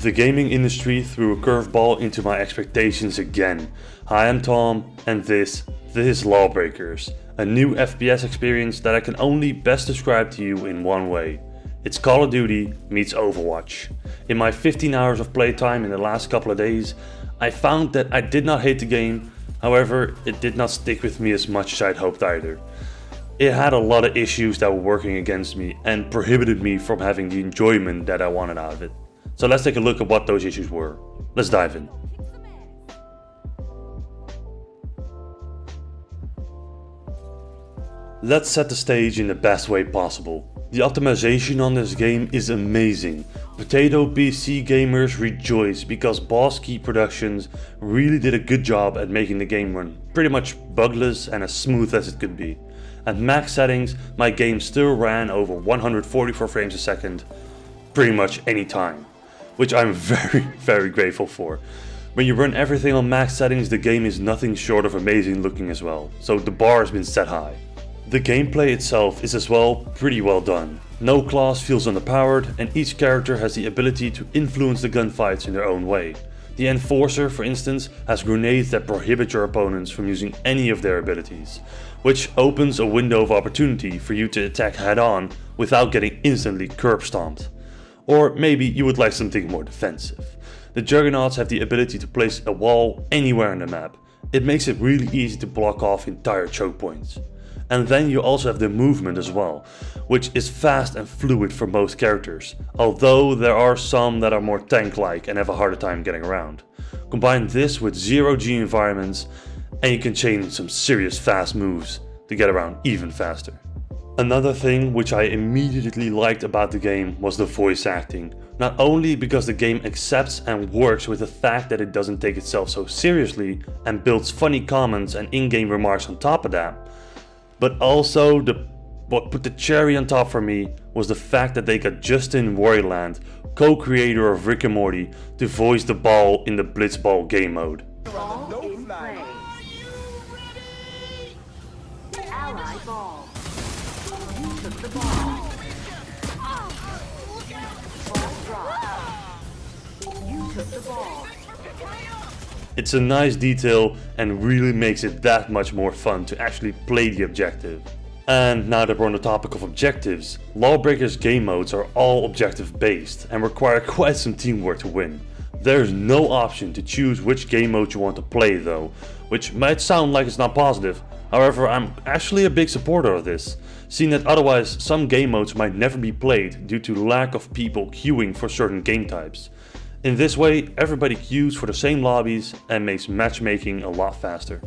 The gaming industry threw a curveball into my expectations again. Hi, I'm Tom, and this is Lawbreakers, a new FPS experience that I can only best describe to you in one way. It's Call of Duty meets Overwatch. In my 15 hours of playtime in the last couple of days, I found that I did not hate the game, however, it did not stick with me as much as I'd hoped either. It had a lot of issues that were working against me and prohibited me from having the enjoyment that I wanted out of it. So let's take a look at what those issues were. Let's dive in. Let's set the stage in the best way possible. The optimization on this game is amazing. Potato PC gamers rejoice because Boss Key Productions really did a good job at making the game run pretty much bugless and as smooth as it could be. At max settings, my game still ran over 144 frames a second pretty much any time, which I'm very grateful for. When you run everything on max settings, the game is nothing short of amazing looking as well, so the bar has been set high. The gameplay itself is as well pretty well done. No class feels underpowered and each character has the ability to influence the gunfights in their own way. The Enforcer, for instance, has grenades that prohibit your opponents from using any of their abilities, which opens a window of opportunity for you to attack head on without getting instantly curb stomped. Or maybe you would like something more defensive. The Juggernauts have the ability to place a wall anywhere on the map. It makes it really easy to block off entire choke points. And then you also have the movement as well, which is fast and fluid for most characters, although there are some that are more tank-like and have a harder time getting around. Combine this with zero-G environments and you can chain some serious fast moves to get around even faster. Another thing which I immediately liked about the game was the voice acting. Not only because the game accepts and works with the fact that it doesn't take itself so seriously and builds funny comments and in-game remarks on top of that, but also what put the cherry on top for me was the fact that they got Justin Roiland, co-creator of Rick and Morty, to voice the ball in the Blitzball game mode. Ball in play. Ally ball. You took the ball. Ball dropped. You took the ball. It's a nice detail and really makes it that much more fun to actually play the objective. And now that we're on the topic of objectives, Lawbreakers game modes are all objective based and require quite some teamwork to win. There's no option to choose which game mode you want to play though, which might sound like it's not positive. However, I'm actually a big supporter of this, seeing that otherwise some game modes might never be played due to lack of people queuing for certain game types. In this way, everybody queues for the same lobbies and makes matchmaking a lot faster.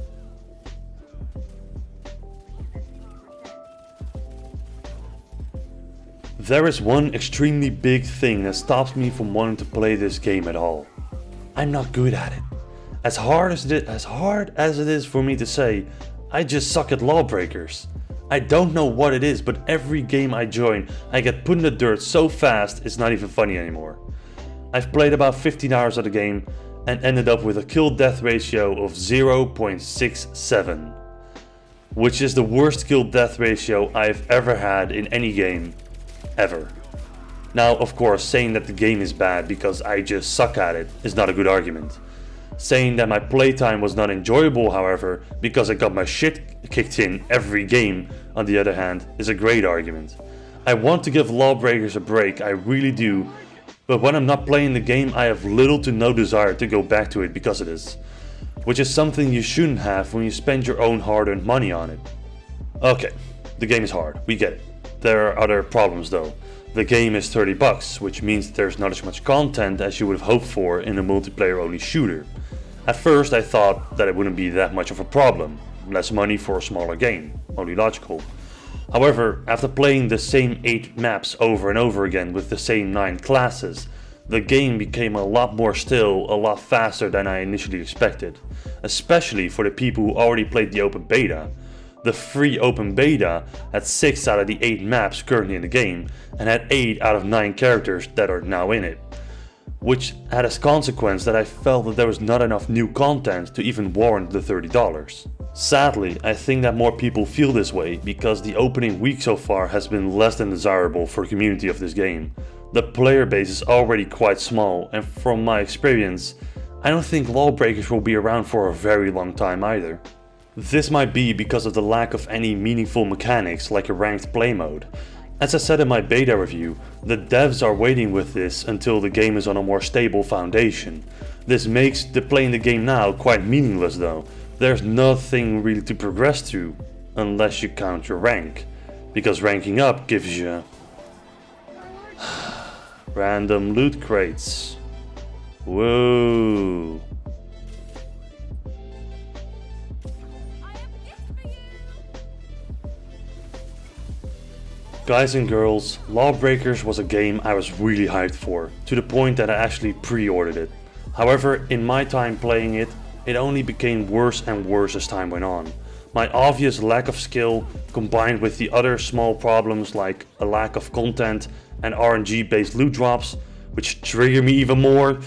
There is one extremely big thing that stops me from wanting to play this game at all. I'm not good at it. As hard as it is for me to say, I just suck at Lawbreakers. I don't know what it is, but every game I join, I get put in the dirt so fast it's not even funny anymore. I've played about 15 hours of the game and ended up with a kill-death ratio of 0.67, which is the worst kill-death ratio I've ever had in any game, ever. Now, of course, saying that the game is bad because I just suck at it is not a good argument. Saying that my playtime was not enjoyable, however, because I got my shit kicked in every game, on the other hand, is a great argument. I want to give Lawbreakers a break, I really do. But when I'm not playing the game, I have little to no desire to go back to it because of this. Which is something you shouldn't have when you spend your own hard-earned money on it. Okay, the game is hard, we get it. There are other problems though. The game is $30, which means that there's not as much content as you would have hoped for in a multiplayer-only shooter. At first I thought that it wouldn't be that much of a problem. Less money for a smaller game, only logical. However, after playing the same 8 maps over and over again with the same 9 classes, the game became a lot more still, a lot faster than I initially expected. Especially for the people who already played the open beta. The free open beta had 6 out of the 8 maps currently in the game and had 8 out of 9 characters that are now in it. Which had as consequence that I felt that there was not enough new content to even warrant the $30. Sadly, I think that more people feel this way because the opening week so far has been less than desirable for the community of this game. The player base is already quite small, and from my experience, I don't think Lawbreakers will be around for a very long time either. This might be because of the lack of any meaningful mechanics like a ranked play mode. As I said in my beta review, the devs are waiting with this until the game is on a more stable foundation. This makes playing the game now quite meaningless though. There's nothing really to progress through, unless you count your rank. Because ranking up gives you random loot crates. Whoa. Guys and girls, Lawbreakers was a game I was really hyped for, to the point that I actually pre-ordered it. However, in my time playing it, it only became worse and worse as time went on. My obvious lack of skill, combined with the other small problems like a lack of content and RNG based loot drops, which trigger me even more,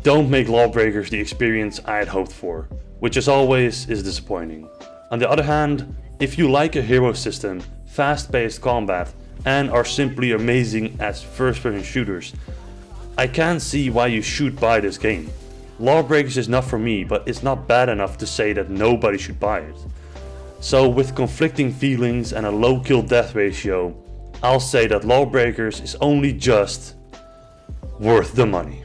don't make Lawbreakers the experience I had hoped for, which as always is disappointing. On the other hand, if you like a hero system, fast-paced combat, and are simply amazing as first-person shooters, I can't see why you should buy this game. Lawbreakers is not for me, but it's not bad enough to say that nobody should buy it. So with conflicting feelings and a low kill death ratio, I'll say that Lawbreakers is only just worth the money.